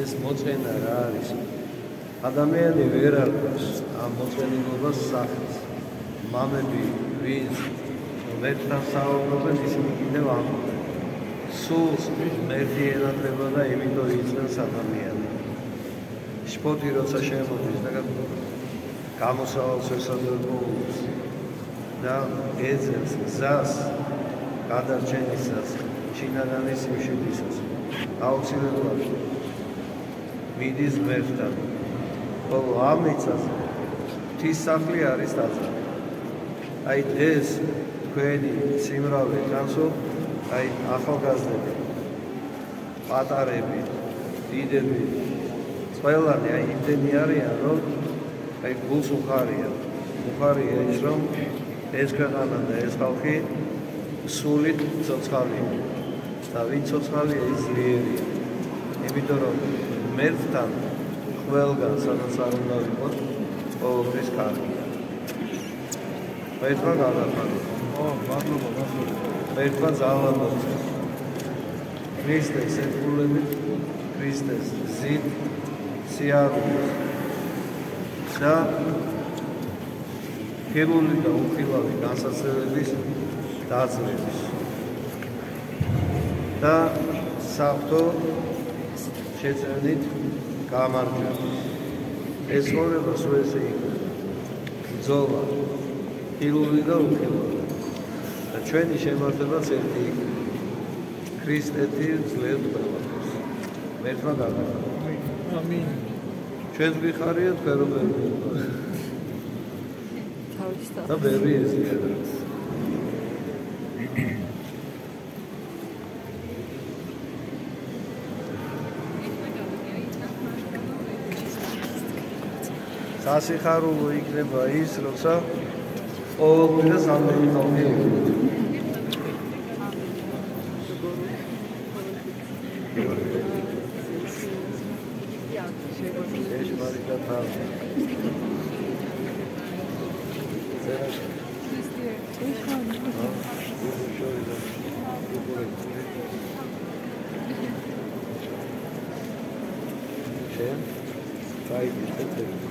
ეს მოწენა რა არის? ადამიანი ვერ არის ამ მოწენილობას სახეს. მამები ვინც ვერთან საუბრობენ, ისინი კიდევ ამბობენ. სულს მერტი ენატრება და იმიტომ იწევს ადამიანი. შფოთი როცა შემოდის და გამოსავალს ესადრებულს და ეძებს გზას გადარჩენისას, შინაგანი სიმშვიდისას. აუცილებლად მიდის მერტთან. ხოლო ამ მიწაზე ღვთის სახლი არის ტაძარი. აი ეს თქვენი სიმრავლე განსო, აი ახალგაზრდები, პატარები, დიდები, ყველანი აი იმდენი არიან, რომ აი გულს უხარია ის, რომ ეს ქვეყანა და ეს ხალხი სულით ცოცხალია. და ვინ ცოცხალია, ის ძლიერია. იმიტომ რომ მერტთან ყველგან სადაც არ უნდა ვიყოთ, ყოველთვის კარგია. მერტმა გადაყარდა. მადლობა. მერტმა ძალა მოწია. ქრისტეს ეკულებით, ქრისტეს ზით, სიარულით და ხელული და უხილავი განსაცდელების დაძლევის და საფრთხო შეწევნით გამარჯვებას. ეს ცხოვრება სულ ესე იქნება. ბრძოლა, ხილული და უხილავი. და ჩვენი შემართებაც ერთი იქნება. ქრისტეთი ძლიერთ ყველაფერს. მერტმა გადაყარდა. ამინ. ჩვენს გვიხარია თქვენ რომ ვერ გვიხარია. და ბევრი ესია. სასიხარულო იქნება ის, როცა ყოველდღიურად ამდენი ხალხი იქნება. Try it.